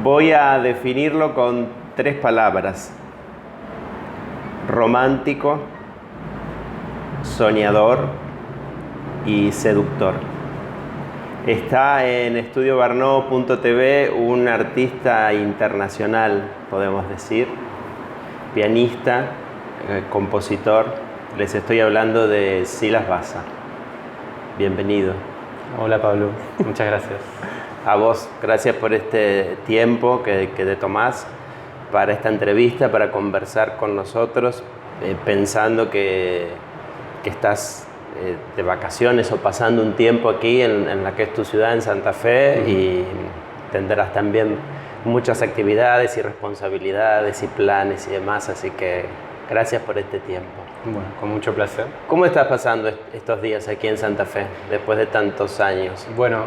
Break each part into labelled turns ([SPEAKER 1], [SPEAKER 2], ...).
[SPEAKER 1] Voy a definirlo con 3 palabras: romántico, soñador y seductor. Está en estudiobarnó.tv un artista internacional, podemos decir, pianista, compositor. Les estoy hablando de Silas Basa. Bienvenido.
[SPEAKER 2] Hola Pablo, muchas gracias.
[SPEAKER 1] A vos, gracias por este tiempo que te tomás para esta entrevista, para conversar con nosotros, pensando que estás de vacaciones o pasando un tiempo aquí en la que es tu ciudad, en Santa Fe, y tendrás también muchas actividades y responsabilidades y planes y demás, así que gracias por este tiempo.
[SPEAKER 2] Bueno, con mucho placer.
[SPEAKER 1] ¿Cómo estás pasando estos días aquí en Santa Fe, después de tantos años?
[SPEAKER 2] Bueno,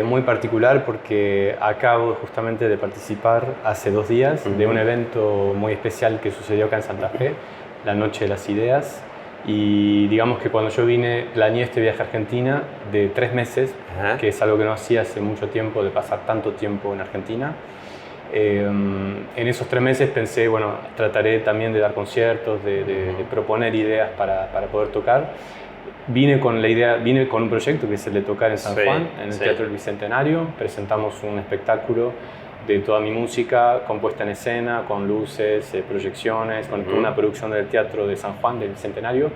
[SPEAKER 2] muy particular porque acabo justamente de participar hace 2 días de un evento muy especial que sucedió acá en Santa Fe, la Noche de las Ideas. Y digamos que cuando yo vine, planeé este viaje a Argentina de 3 meses, que es algo que no hacía hace mucho tiempo, de pasar tanto tiempo en Argentina. En esos 3 meses pensé, bueno, trataré también de dar conciertos, de proponer ideas para poder tocar. Vine con un proyecto que es el de tocar en San Juan, en el Teatro del Bicentenario. Presentamos un espectáculo de toda mi música, compuesta en escena, con luces, proyecciones, con una producción del Teatro de San Juan, del Bicentenario.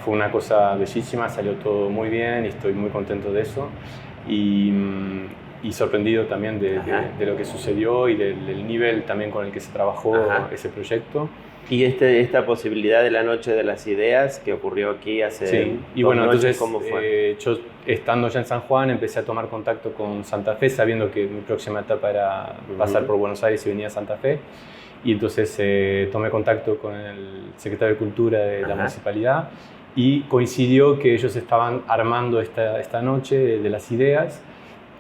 [SPEAKER 2] Fue una cosa bellísima, salió todo muy bien y estoy muy contento de eso. Y sorprendido también de lo que sucedió y del nivel también con el que se trabajó ese proyecto.
[SPEAKER 1] Y esta posibilidad de la Noche de las Ideas que ocurrió aquí hace
[SPEAKER 2] y bueno,
[SPEAKER 1] noches,
[SPEAKER 2] entonces,
[SPEAKER 1] ¿cómo fue?
[SPEAKER 2] Yo estando ya en San Juan empecé a tomar contacto con Santa Fe, sabiendo que mi próxima etapa era pasar por Buenos Aires y venir a Santa Fe. Y entonces tomé contacto con el secretario de Cultura de la municipalidad y coincidió que ellos estaban armando esta Noche de las Ideas.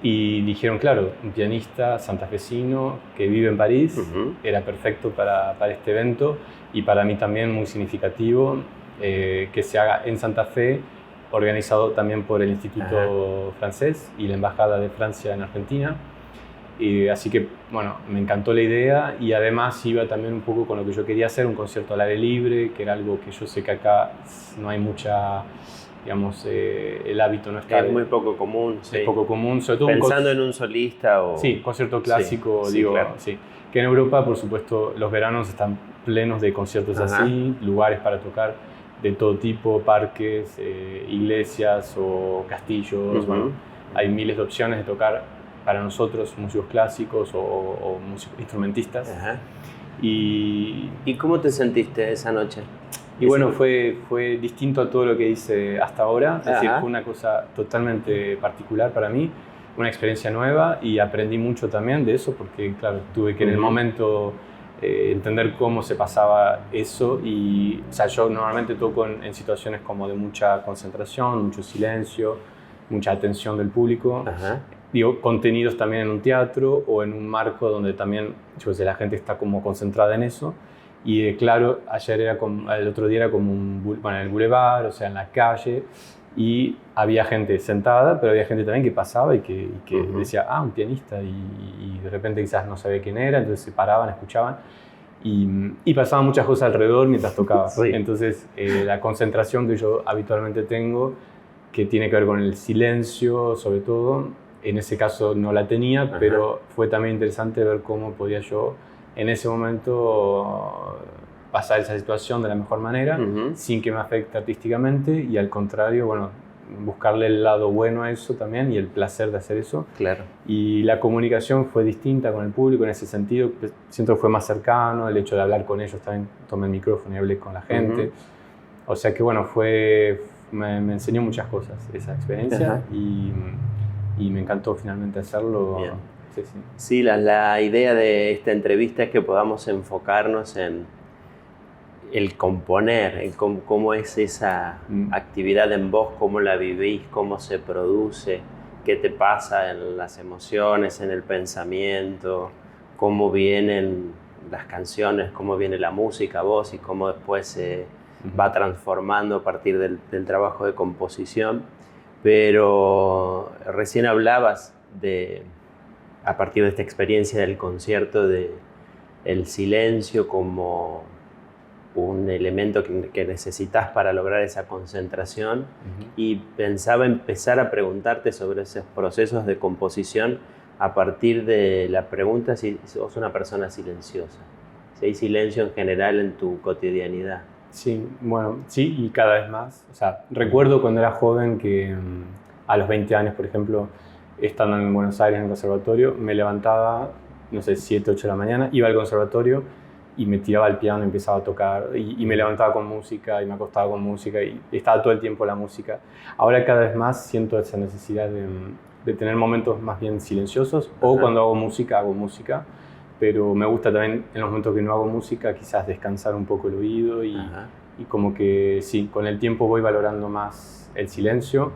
[SPEAKER 2] Y dijeron, claro, un pianista santafesino que vive en París era perfecto para este evento, y para mí también muy significativo que se haga en Santa Fe, organizado también por el Instituto Francés y la Embajada de Francia en Argentina. Así que, bueno, me encantó la idea, y además iba también un poco con lo que yo quería hacer, un concierto al aire libre, que era algo que yo sé que acá no hay mucha... Digamos, el hábito no está...
[SPEAKER 1] Es muy poco común.
[SPEAKER 2] Es poco común, sobre todo...
[SPEAKER 1] Pensando en un solista o...
[SPEAKER 2] Sí, concierto clásico, digo, claro. Sí. Que en Europa, por supuesto, los veranos están plenos de conciertos así, lugares para tocar de todo tipo, parques, iglesias o castillos. Bueno, hay miles de opciones de tocar para nosotros, músicos clásicos o músicos instrumentistas.
[SPEAKER 1] ¿Y cómo te sentiste esa noche?
[SPEAKER 2] Y bueno, fue distinto a todo lo que hice hasta ahora, es decir, fue una cosa totalmente particular para mí, una experiencia nueva, y aprendí mucho también de eso, porque claro, tuve que en el momento entender cómo se pasaba eso. Y o sea, yo normalmente toco en situaciones como de mucha concentración, mucho silencio, mucha atención del público. Digo, contenidos también en un teatro o en un marco donde también, yo sé, la gente está como concentrada en eso. Y claro, el otro día era como en el boulevard, o sea, en la calle, y había gente sentada, pero había gente también que pasaba y que decía, un pianista, y de repente quizás no sabía quién era, entonces se paraban, escuchaban, y pasaban muchas cosas alrededor mientras tocaba. Entonces, la concentración que yo habitualmente tengo, que tiene que ver con el silencio, sobre todo, en ese caso no la tenía, pero fue también interesante ver cómo podía yo en ese momento pasar esa situación de la mejor manera, sin que me afecte artísticamente, y al contrario, bueno, buscarle el lado bueno a eso también y el placer de hacer eso.
[SPEAKER 1] Claro.
[SPEAKER 2] Y la comunicación fue distinta con el público en ese sentido, siento que fue más cercano, el hecho de hablar con ellos también, tomé el micrófono y hablé con la gente. O sea que bueno, me enseñó muchas cosas esa experiencia, y me encantó finalmente hacerlo.
[SPEAKER 1] Bien. Sí, la idea de esta entrevista es que podamos enfocarnos en el componer, en cómo es esa actividad en vos, cómo la vivís, cómo se produce, qué te pasa en las emociones, en el pensamiento, cómo vienen las canciones, cómo viene la música a vos y cómo después se va transformando a partir del trabajo de composición. Pero recién hablabas de a partir de esta experiencia del concierto, de el silencio como un elemento que necesitas para lograr esa concentración. Y pensaba empezar a preguntarte sobre esos procesos de composición a partir de la pregunta si sos una persona silenciosa, si hay silencio en general en tu cotidianidad.
[SPEAKER 2] Sí, bueno, sí, y cada vez más. O sea, recuerdo cuando era joven que a los 20 años, por ejemplo, estando en Buenos Aires en el conservatorio, me levantaba, no sé, 7, 8 de la mañana, iba al conservatorio y me tiraba al piano y empezaba a tocar, y me levantaba con música y me acostaba con música y estaba todo el tiempo la música. Ahora cada vez más siento esa necesidad de tener momentos más bien silenciosos, o cuando hago música, pero me gusta también en los momentos que no hago música quizás descansar un poco el oído y como que sí, con el tiempo voy valorando más el silencio,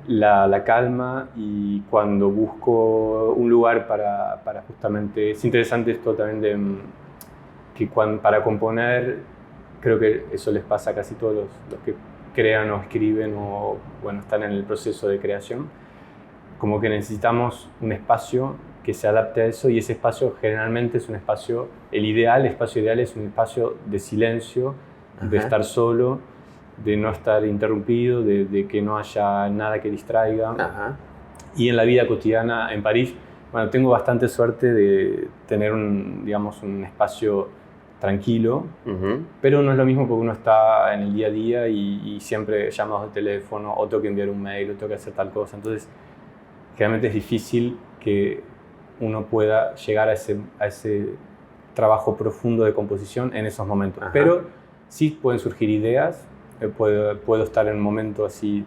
[SPEAKER 2] la calma, y cuando busco un lugar para justamente... Es interesante esto también para componer, creo que eso les pasa a casi todos los que crean o escriben o bueno, están en el proceso de creación, como que necesitamos un espacio que se adapte a eso, y ese espacio generalmente es un espacio, el espacio ideal es un espacio de silencio, de estar solo, de no estar interrumpido, de que no haya nada que distraiga. Y en la vida cotidiana en París, bueno, tengo bastante suerte de tener un espacio tranquilo, pero no es lo mismo porque uno está en el día a día y siempre llamados de teléfono, o tengo que enviar un mail, o tengo que hacer tal cosa. Entonces, generalmente es difícil que uno pueda llegar a ese trabajo profundo de composición en esos momentos. Pero sí pueden surgir ideas, puedo estar en un momento así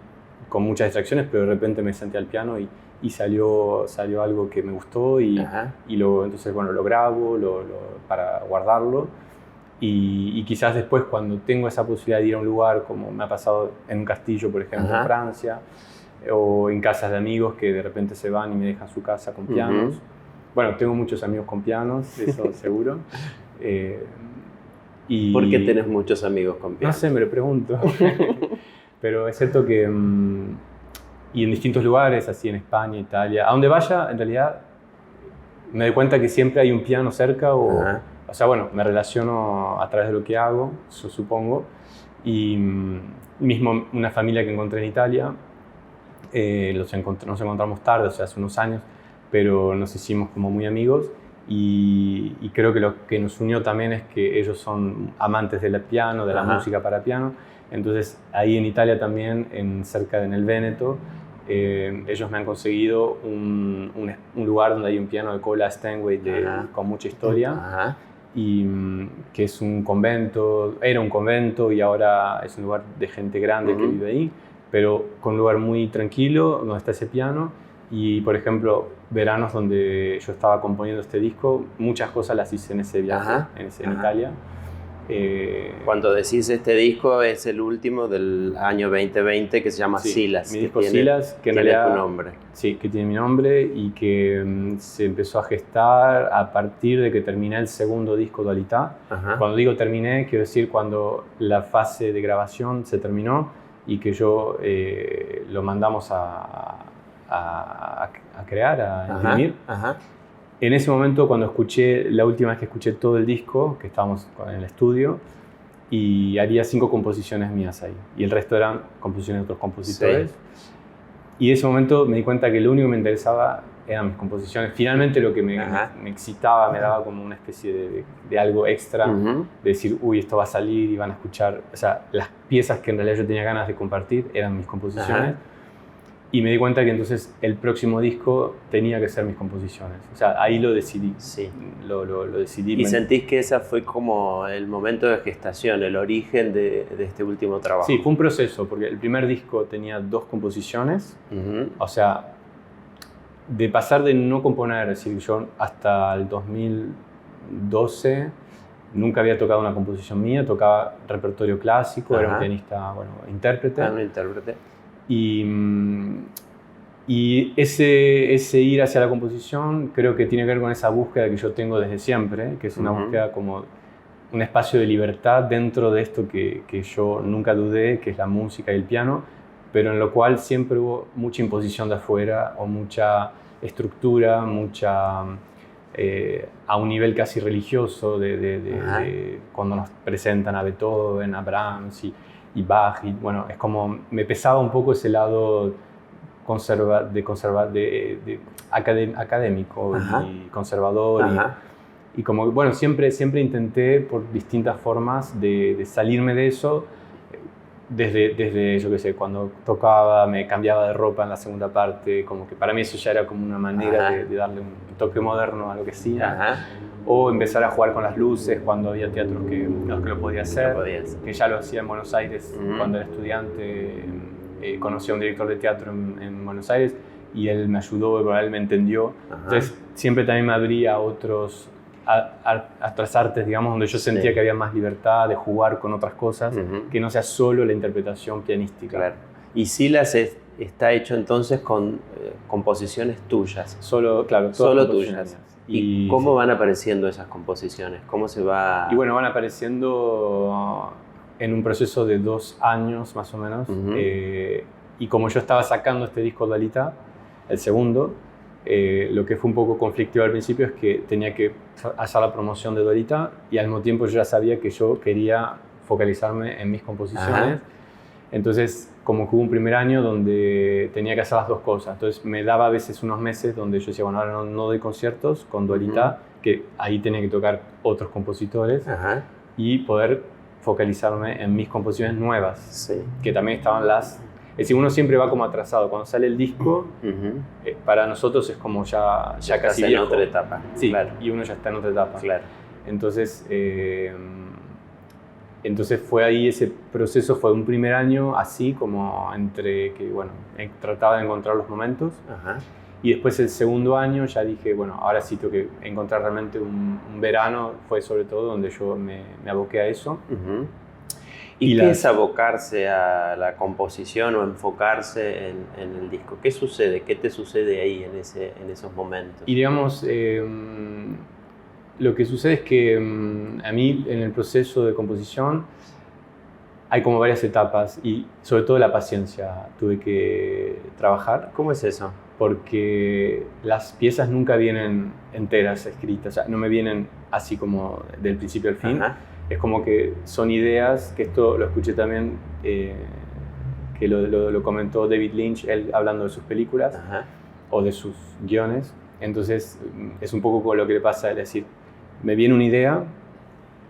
[SPEAKER 2] con muchas distracciones, pero de repente me senté al piano y salió algo que me gustó entonces bueno, lo grabo para guardarlo, y quizás después, cuando tengo esa posibilidad de ir a un lugar, como me ha pasado en un castillo, por ejemplo, en Francia, o en casas de amigos que de repente se van y me dejan su casa con pianos. Bueno, tengo muchos amigos con pianos, eso seguro.
[SPEAKER 1] ¿Por qué tenés muchos amigos con pianos?
[SPEAKER 2] No sé, me lo pregunto. Pero es cierto que... y en distintos lugares, así en España, Italia, a donde vaya, en realidad, me doy cuenta que siempre hay un piano cerca, o sea, bueno, me relaciono a través de lo que hago, yo supongo. Y mismo una familia que encontré en Italia, nos encontramos tarde, o sea, hace unos años, pero nos hicimos como muy amigos, y creo que lo que nos unió también es que ellos son amantes del piano, de la música para piano. Entonces ahí en Italia también, en el Véneto, ellos me han conseguido un lugar donde hay un piano de Cola Steinway con mucha historia, y que es un convento, era un convento y ahora es un lugar de gente grande que vive ahí, pero con un lugar muy tranquilo donde está ese piano. Y por ejemplo, veranos donde yo estaba componiendo este disco, muchas cosas las hice en ese viaje, en Italia.
[SPEAKER 1] Cuando decís este disco, es el último del año 2020, que se llama Silas.
[SPEAKER 2] Mi disco Silas, que
[SPEAKER 1] tiene tu nombre.
[SPEAKER 2] Sí, que tiene mi nombre, y que se empezó a gestar a partir de que terminé el segundo disco, Dualità. Cuando digo terminé, quiero decir cuando la fase de grabación se terminó y que yo lo mandamos a crear, a imprimir. En ese momento, cuando la última vez que escuché todo el disco, que estábamos en el estudio, y haría 5 composiciones mías ahí, y el resto eran composiciones de otros compositores. Y en ese momento me di cuenta que lo único que me interesaba eran mis composiciones. Finalmente lo que me excitaba, me daba como una especie de algo extra, de decir, uy, esto va a salir y van a escuchar. O sea, las piezas que en realidad yo tenía ganas de compartir eran mis composiciones. Y me di cuenta que entonces el próximo disco tenía que ser mis composiciones. O sea, ahí lo decidí. Lo decidí.
[SPEAKER 1] ¿Y sentís que ese fue como el momento de gestación, el origen de este último trabajo?
[SPEAKER 2] Sí, fue un proceso, porque el primer disco tenía 2 composiciones. O sea, de pasar de no componer, es decir, yo hasta el 2012 nunca había tocado una composición mía, tocaba repertorio clásico, era un pianista, bueno, intérprete.
[SPEAKER 1] Un intérprete.
[SPEAKER 2] Y ese ir hacia la composición creo que tiene que ver con esa búsqueda que yo tengo desde siempre, que es una búsqueda como un espacio de libertad dentro de esto que yo nunca dudé, que es la música y el piano, pero en lo cual siempre hubo mucha imposición de afuera, o mucha estructura, mucha... a un nivel casi religioso de cuando nos presentan a Beethoven, a Brahms y Bach. Y, bueno, es como me pesaba un poco ese lado académico y conservador. Y como, bueno, siempre intenté por distintas formas de salirme de eso. Desde, yo qué sé, cuando tocaba, me cambiaba de ropa en la segunda parte, como que para mí eso ya era como una manera de darle un toque moderno a lo que hacía. O empezar a jugar con las luces cuando había teatros que lo podía hacer, que ya lo hacía en Buenos Aires cuando era estudiante. Conocí a un director de teatro en Buenos Aires y él me ayudó, pero él me entendió. Entonces siempre también me abría a otras artes, digamos, donde yo sentía que había más libertad de jugar con otras cosas, que no sea solo la interpretación pianística.
[SPEAKER 1] Claro. Y Silas está hecho entonces con composiciones tuyas.
[SPEAKER 2] Solo
[SPEAKER 1] tuyas. ¿Y cómo van apareciendo esas composiciones? ¿Cómo se va...?
[SPEAKER 2] Y bueno, van apareciendo en un proceso de 2 años más o menos. Y como yo estaba sacando este disco Dualita, el segundo, lo que fue un poco conflictivo al principio es que tenía que hacer la promoción de Dualita y al mismo tiempo yo ya sabía que yo quería focalizarme en mis composiciones. Entonces, como que hubo un primer año donde tenía que hacer las 2 cosas. Entonces, me daba a veces unos meses donde yo decía, bueno, ahora no doy conciertos con Dualita, que ahí tenía que tocar otros compositores y poder focalizarme en mis composiciones nuevas, que también estaban Es decir, uno siempre va como atrasado. Cuando sale el disco, para nosotros es como ya casi
[SPEAKER 1] en otra etapa.
[SPEAKER 2] Sí, claro. Y uno ya está en otra etapa.
[SPEAKER 1] Claro.
[SPEAKER 2] Entonces fue ahí ese proceso, fue un primer año así como entre que, bueno, trataba de encontrar los momentos. Y después el segundo año ya dije, bueno, ahora sí tengo que encontrar realmente un verano, fue sobre todo donde yo me aboqué a eso.
[SPEAKER 1] ¿Y qué es abocarse a la composición o enfocarse en el disco? ¿Qué sucede? ¿Qué te sucede ahí en esos momentos?
[SPEAKER 2] Y digamos, lo que sucede es que a mí en el proceso de composición hay como varias etapas y sobre todo la paciencia tuve que trabajar.
[SPEAKER 1] ¿Cómo es eso?
[SPEAKER 2] Porque las piezas nunca vienen enteras escritas, o sea, no me vienen así como del principio al fin. Es como que son ideas, que esto lo escuché también, que lo comentó David Lynch, él hablando de sus películas o de sus guiones. Entonces es un poco como lo que le pasa, es decir, me viene una idea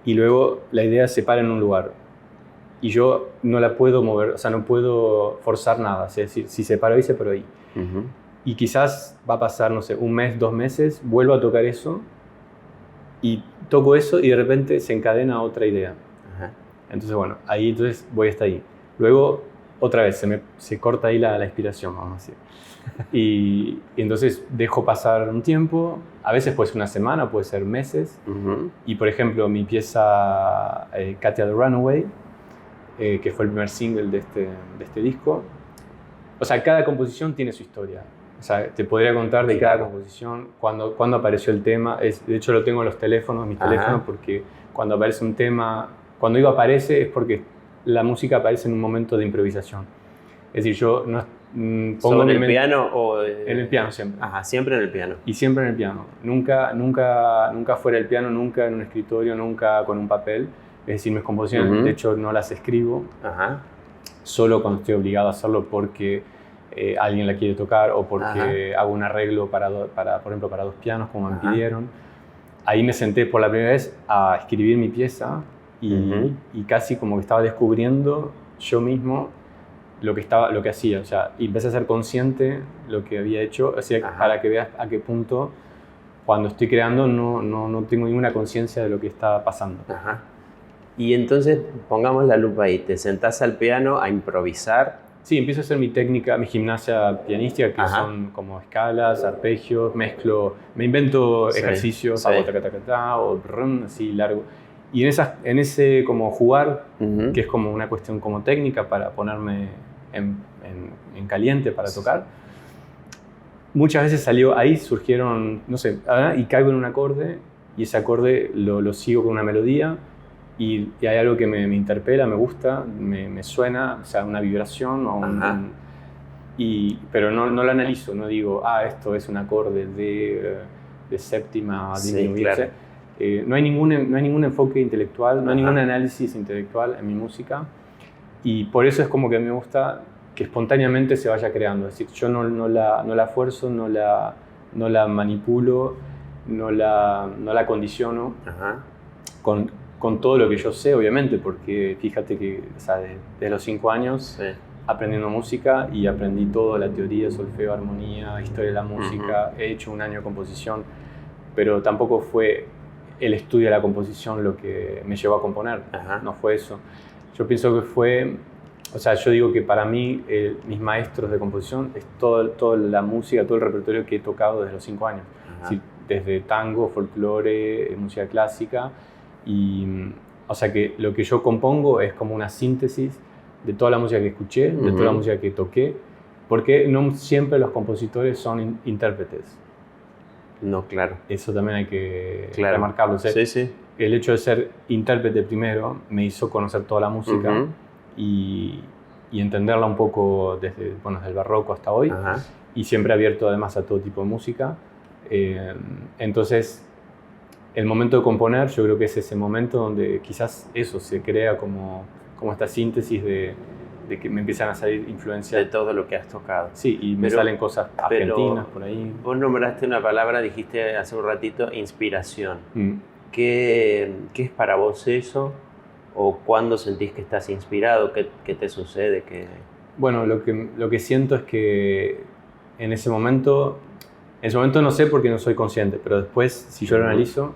[SPEAKER 2] y luego la idea se para en un lugar y yo no la puedo mover, o sea, no puedo forzar nada, es decir, si se paró ahí, se paró ahí. Y quizás va a pasar, no sé, 1 mes, 2 meses, vuelvo a tocar eso y toco eso y de repente se encadena otra idea. Entonces, bueno, ahí entonces voy hasta ahí. Luego, otra vez, se corta ahí la inspiración, vamos a decir. Y entonces dejo pasar un tiempo, a veces puede ser 1 semana, puede ser meses. Y, por ejemplo, mi pieza Katia the Runaway, que fue el primer single de este disco, o sea, cada composición tiene su historia. O sea, te podría contar de cada composición, cuándo apareció el tema. De hecho, lo tengo en los teléfonos, mis teléfonos, porque cuando aparece un tema, cuando digo aparece es porque la música aparece en un momento de improvisación. Es decir, yo no
[SPEAKER 1] pongo en el piano o...
[SPEAKER 2] En el piano siempre.
[SPEAKER 1] Siempre en el piano.
[SPEAKER 2] Y siempre en el piano. Nunca fuera del piano, nunca en un escritorio, nunca con un papel. Es decir, mis composiciones, de hecho, no las escribo. Solo cuando estoy obligado a hacerlo porque alguien la quiere tocar o porque hago un arreglo por ejemplo, para 2 pianos, como me pidieron. Ahí me senté por la primera vez a escribir mi pieza y casi como que estaba descubriendo yo mismo lo que hacía. O sea, y empecé a ser consciente lo que había hecho, o sea, para que veas a qué punto cuando estoy creando no tengo ninguna conciencia de lo que está pasando.
[SPEAKER 1] Y entonces, pongamos la lupa ahí, te sentás al piano a improvisar.
[SPEAKER 2] Sí, empiezo a hacer mi técnica, mi gimnasia pianística, que son como escalas, arpegios, me invento ejercicios, hago ta o así largo. Y en ese como jugar, que es como una cuestión como técnica para ponerme en caliente para tocar, muchas veces ahí surgieron, no sé, y caigo en un acorde, y ese acorde lo sigo con una melodía, y hay algo que me interpela, me gusta, me suena, o sea, una vibración pero no lo analizo, no digo, esto es un acorde de séptima, disminuirse. Claro. No hay ningún enfoque intelectual, no hay ningún análisis intelectual en mi música, y por eso es como que me gusta que espontáneamente se vaya creando. Es decir, yo no la fuerzo, no la manipulo, no la condiciono con todo lo que yo sé, obviamente, porque fíjate que desde los 5 años aprendiendo música, y aprendí toda la teoría, solfeo, armonía, historia de la música, he hecho 1 año de composición, pero tampoco fue el estudio de la composición lo que me llevó a componer, no fue eso. Yo pienso que fue, yo digo que para mí mis maestros de composición es toda la música, todo el repertorio que he tocado desde los 5 años. Sí, desde tango, folclore, música clásica, y que lo que yo compongo es como una síntesis de toda la música que escuché, de toda la música que toqué, porque no siempre los compositores son intérpretes.
[SPEAKER 1] No, claro.
[SPEAKER 2] Eso también hay que remarcarlo. Sí. El hecho de ser intérprete primero me hizo conocer toda la música y entenderla un poco desde el barroco hasta hoy, y siempre abierto además a todo tipo de música. Entonces, el momento de componer, yo creo que es ese momento donde quizás eso se crea como esta síntesis de que me empiezan a salir influencias
[SPEAKER 1] de todo lo que has tocado.
[SPEAKER 2] Sí, y me salen cosas argentinas por ahí.
[SPEAKER 1] Vos nombraste una palabra, dijiste hace un ratito, inspiración. ¿Qué es para vos eso? ¿O cuándo sentís que estás inspirado? ¿Qué te sucede?
[SPEAKER 2] Bueno, lo que siento es que en ese momento no sé porque no soy consciente, pero después, si yo lo analizo,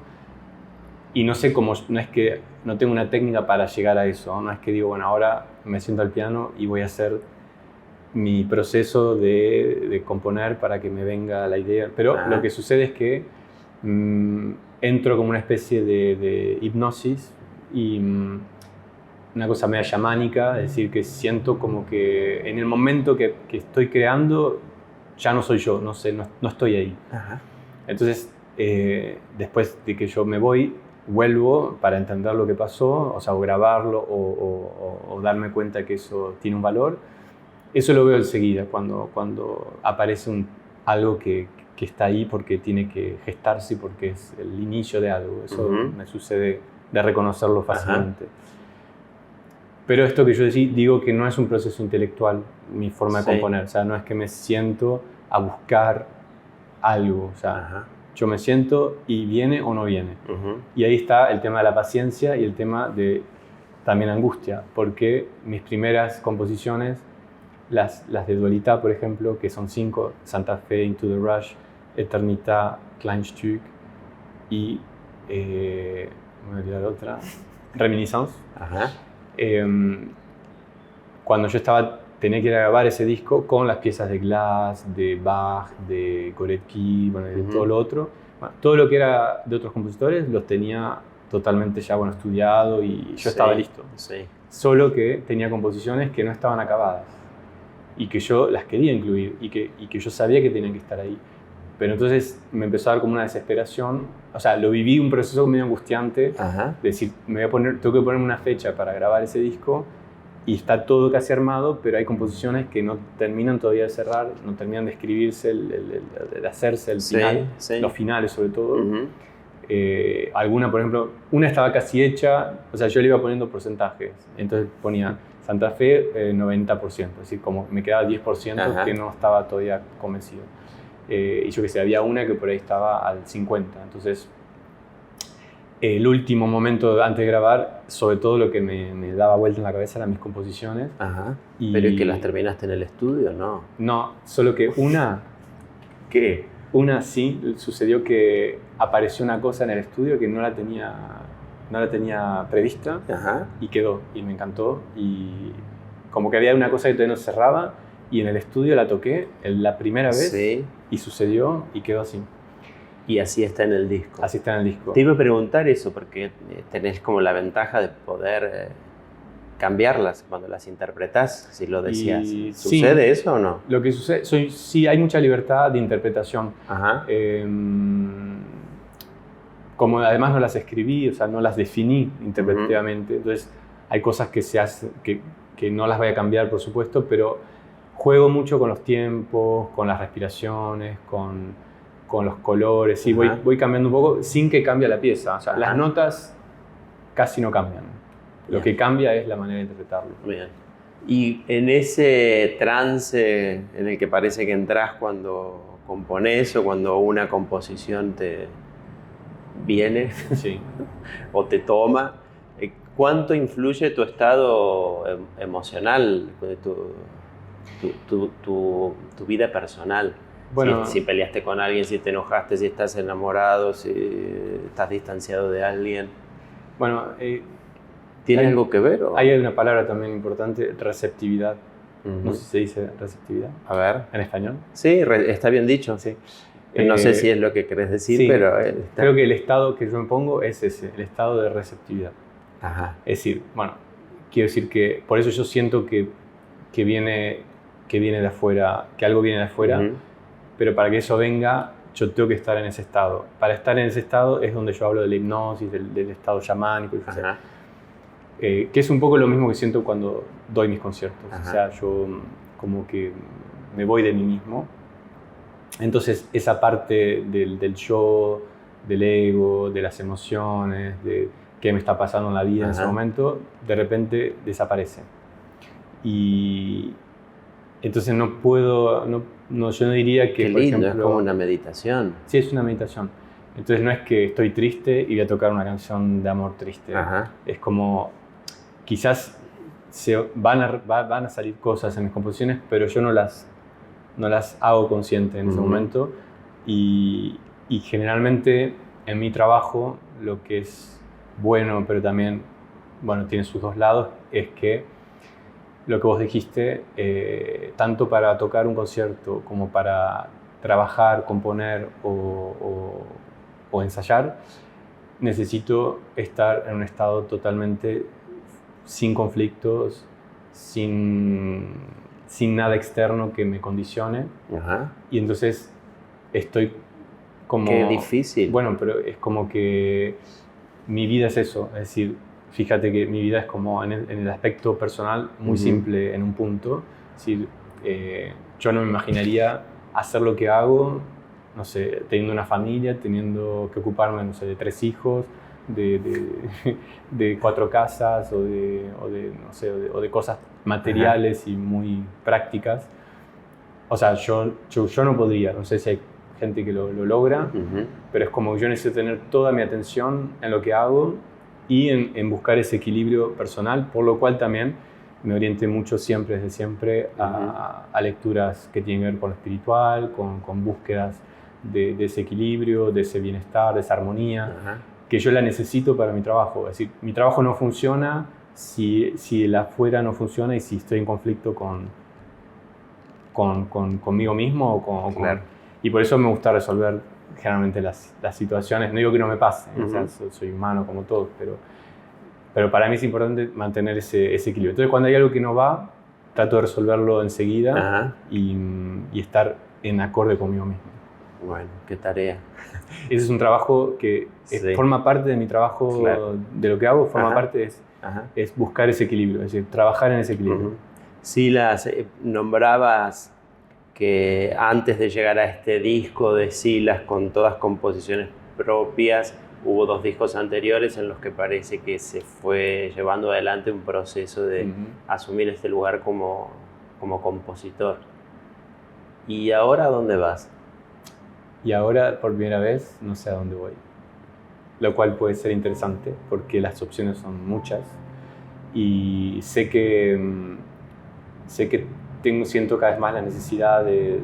[SPEAKER 2] y no sé cómo, no es que no tengo una técnica para llegar a eso, no es que digo, ahora me siento al piano y voy a hacer mi proceso de componer para que me venga la idea, pero lo que sucede es que entro como una especie de hipnosis y una cosa media chamánica, es decir, que siento como que en el momento que estoy creando ya no soy yo, no estoy ahí. Entonces, después de que yo me voy, vuelvo para entender lo que pasó, o grabarlo o darme cuenta que eso tiene un valor. Eso lo veo enseguida, cuando aparece algo que está ahí porque tiene que gestarse, porque es el inicio de algo. Eso me sucede de reconocerlo fácilmente. Pero esto que yo digo que no es un proceso intelectual, mi forma de componer. No es que me siento a buscar algo. Yo me siento y viene o no viene. Y ahí está el tema de la paciencia y el tema de también angustia, porque mis primeras composiciones, las de Dualità, por ejemplo, que son 5, Santa Fe, Into the Rush, Eternità, Kleinstück y me voy a olvidar otra, Reminiscence. Cuando yo tenía que ir a grabar ese disco con las piezas de Glass, de Bach, de Gorecki, de todo lo otro. Todo lo que era de otros compositores los tenía totalmente ya estudiado y yo estaba listo. Solo que tenía composiciones que no estaban acabadas y que yo las quería incluir y que yo sabía que tenían que estar ahí. Pero entonces me empezó a dar como una desesperación. Lo viví un proceso medio angustiante. De decir, tengo que ponerme una fecha para grabar ese disco y está todo casi armado, pero hay composiciones que no terminan todavía de cerrar, no terminan de escribirse, de hacerse el final, los finales sobre todo. Alguna, por ejemplo, una estaba casi hecha, yo le iba poniendo porcentajes, entonces ponía Santa Fe 90%, es decir, como me quedaba 10% que no estaba todavía convencido. Y yo que sé, había una que por ahí estaba al 50%, entonces el último momento antes de grabar, sobre todo lo que me daba vuelta en la cabeza eran mis composiciones.
[SPEAKER 1] ¿Pero es que las terminaste en el estudio, no?
[SPEAKER 2] No, solo que una sí, sucedió que apareció una cosa en el estudio que no la tenía prevista y quedó, y me encantó, y como que había una cosa que todavía no cerraba, y en el estudio la toqué la primera vez y sucedió y quedó así.
[SPEAKER 1] Y así está en el disco.
[SPEAKER 2] Así está en el disco.
[SPEAKER 1] Te iba a preguntar eso, porque tenés como la ventaja de poder cambiarlas cuando las interpretás, si lo decías. ¿Sucede eso o no?
[SPEAKER 2] Lo que sucede, sí, hay mucha libertad de interpretación. Como además no las escribí, no las definí interpretativamente, entonces hay cosas que se hacen, que no las voy a cambiar, por supuesto, pero juego mucho con los tiempos, con las respiraciones, con los colores, sí, voy cambiando un poco sin que cambie la pieza. O sea, las notas casi no cambian. Lo que cambia es la manera de interpretarlo.
[SPEAKER 1] Bien. Y en ese trance en el que parece que entras cuando componés o cuando una composición te viene
[SPEAKER 2] sí.
[SPEAKER 1] o te toma, ¿cuánto influye tu estado emocional, tu vida personal?
[SPEAKER 2] Bueno,
[SPEAKER 1] si peleaste con alguien, si te enojaste, si estás enamorado, si estás distanciado de alguien.
[SPEAKER 2] Bueno,
[SPEAKER 1] ¿tiene algo que ver? ¿O?
[SPEAKER 2] Hay una palabra también importante, receptividad. No sé si se dice receptividad.
[SPEAKER 1] A ver.
[SPEAKER 2] ¿En español?
[SPEAKER 1] Sí, está bien dicho.
[SPEAKER 2] Sí.
[SPEAKER 1] No sé si es lo que querés decir,
[SPEAKER 2] sí,
[SPEAKER 1] pero...
[SPEAKER 2] creo que el estado que yo me pongo es ese, el estado de receptividad.
[SPEAKER 1] Ajá.
[SPEAKER 2] Es decir, bueno, quiero decir que por eso yo siento que viene de afuera, que algo viene de afuera, pero para que eso venga, yo tengo que estar en ese estado. Para estar en ese estado es donde yo hablo de la hipnosis, del estado chamánico, que es un poco lo mismo que siento cuando doy mis conciertos. Ajá. O sea, yo como que me voy de mí mismo. Entonces, esa parte del yo, del ego, de las emociones, de qué me está pasando en la vida en ese momento, de repente desaparece. Y entonces no puedo, yo no diría que,
[SPEAKER 1] por ejemplo... es como una meditación.
[SPEAKER 2] Sí, es una meditación. Entonces no es que estoy triste y voy a tocar una canción de amor triste. Ajá. Es como, quizás van a salir cosas en mis composiciones, pero yo no las hago consciente en ese momento. Y generalmente en mi trabajo lo que es bueno, pero también, bueno, tiene sus dos lados, es que lo que vos dijiste, tanto para tocar un concierto como para trabajar, componer o ensayar, necesito estar en un estado totalmente sin conflictos, sin nada externo que me condicione.
[SPEAKER 1] Ajá.
[SPEAKER 2] Y entonces estoy como...
[SPEAKER 1] Qué difícil.
[SPEAKER 2] Bueno, pero es como que mi vida es eso, es decir, fíjate que mi vida es como en el aspecto personal muy simple en un punto. Es decir, yo no me imaginaría hacer lo que hago, no sé, teniendo una familia, teniendo que ocuparme, no sé, de 3 hijos, de 4 casas o de cosas materiales y muy prácticas. O sea, yo no podría, no sé si hay gente que lo logra, pero es como que yo necesito tener toda mi atención en lo que hago y en buscar ese equilibrio personal, por lo cual también me orienté mucho desde siempre a lecturas que tienen que ver con lo espiritual, con búsquedas de ese equilibrio, de ese bienestar, de esa armonía, que yo la necesito para mi trabajo. Es decir, mi trabajo no funciona si el afuera no funciona y si estoy en conflicto conmigo mismo y por eso me gusta resolver generalmente las situaciones. No digo que no me pase, o sea, soy humano como todos, pero para mí es importante mantener ese equilibrio. Entonces, cuando hay algo que no va, trato de resolverlo enseguida y estar en acorde conmigo mismo.
[SPEAKER 1] Bueno, qué tarea.
[SPEAKER 2] Ese es un trabajo que forma parte de mi trabajo, de lo que hago, forma parte es buscar ese equilibrio, es decir, trabajar en ese equilibrio.
[SPEAKER 1] Sí, las nombrabas que antes de llegar a este disco de Silas con todas composiciones propias, hubo 2 discos anteriores en los que parece que se fue llevando adelante un proceso de asumir este lugar como compositor. ¿Y ahora a dónde vas?
[SPEAKER 2] Y ahora, por primera vez, no sé a dónde voy. Lo cual puede ser interesante, porque las opciones son muchas. Y sé que siento cada vez más la necesidad de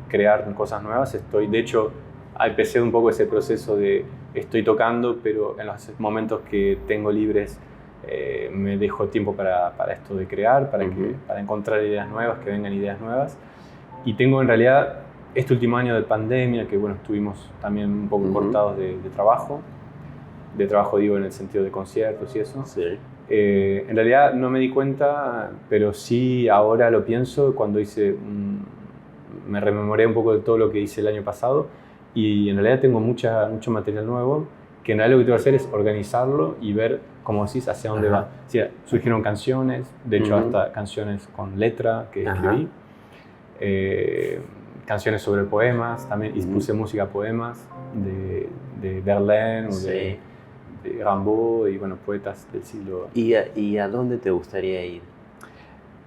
[SPEAKER 2] crear cosas nuevas. De hecho, empecé un poco ese proceso de estoy tocando, pero en los momentos que tengo libres me dejo tiempo para esto de crear, para encontrar ideas nuevas, que vengan ideas nuevas. Y tengo en realidad este último año de pandemia, que bueno, estuvimos también un poco cortados de trabajo. De trabajo digo en el sentido de conciertos y eso.
[SPEAKER 1] Sí.
[SPEAKER 2] En realidad no me di cuenta, pero sí ahora lo pienso cuando me rememoré un poco de todo lo que hice el año pasado y en realidad tengo mucho material nuevo que en realidad lo que tengo que hacer es organizarlo y ver como decís, hacia dónde va. Sí, surgieron canciones, de hecho hasta canciones con letra que escribí, canciones sobre poemas, también puse música a poemas de Verlaine o de Rimbaud y bueno, poetas del siglo...
[SPEAKER 1] ¿Y a dónde te gustaría ir?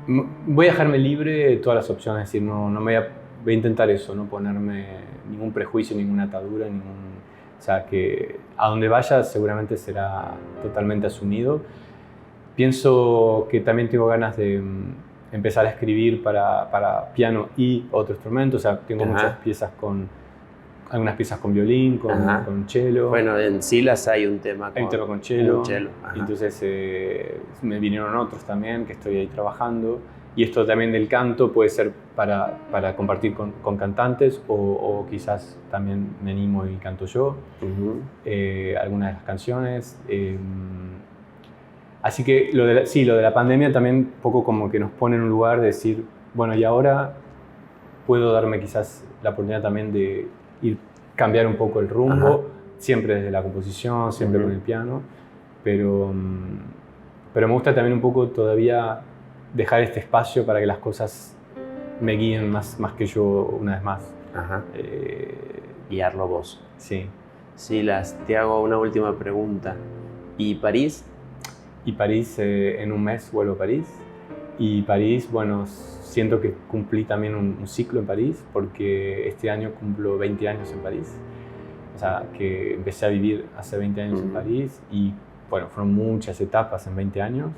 [SPEAKER 2] Voy a dejarme libre de todas las opciones, es decir, no voy a intentar eso, no ponerme ningún prejuicio, ninguna atadura, o sea, que a donde vaya seguramente será totalmente asumido. Pienso que también tengo ganas de empezar a escribir para piano y otro instrumento, o sea, tengo muchas piezas algunas piezas con violín, con cello.
[SPEAKER 1] Bueno, en Silas hay un tema
[SPEAKER 2] con cello.
[SPEAKER 1] Y
[SPEAKER 2] entonces me vinieron otros también que estoy ahí trabajando. Y esto también del canto puede ser para compartir con cantantes o quizás también me animo y canto yo algunas de las canciones. Así que lo de la pandemia también un poco como que nos pone en un lugar de decir, bueno, y ahora puedo darme quizás la oportunidad también de cambiar un poco el rumbo, siempre desde la composición, siempre con el piano, pero me gusta también un poco todavía dejar este espacio para que las cosas me guíen más que yo una vez más.
[SPEAKER 1] Guiarlo vos.
[SPEAKER 2] Sí.
[SPEAKER 1] Silas, te hago una última pregunta. ¿Y París?
[SPEAKER 2] Y París, en un mes vuelvo a París. Y París, bueno, siento que cumplí también un ciclo en París, porque este año cumplo 20 años en París. O sea, que empecé a vivir hace 20 años en París y, bueno, fueron muchas etapas en 20 años.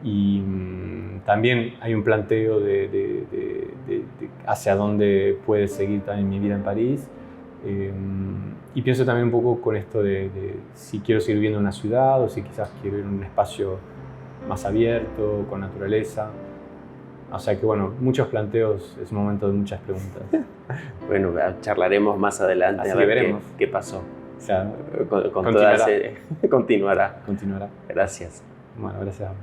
[SPEAKER 2] Y también hay un planteo de hacia dónde puede seguir también mi vida en París. Y pienso también un poco con esto de si quiero seguir viviendo en una ciudad o si quizás quiero ir a un espacio más abierto, con naturaleza. O sea que bueno, muchos planteos, es un momento de muchas preguntas.
[SPEAKER 1] Bueno, charlaremos más adelante.
[SPEAKER 2] Así
[SPEAKER 1] a ver
[SPEAKER 2] veremos.
[SPEAKER 1] Qué pasó.
[SPEAKER 2] O sea,
[SPEAKER 1] Continuará.
[SPEAKER 2] Continuará.
[SPEAKER 1] Gracias.
[SPEAKER 2] Bueno, gracias a vos.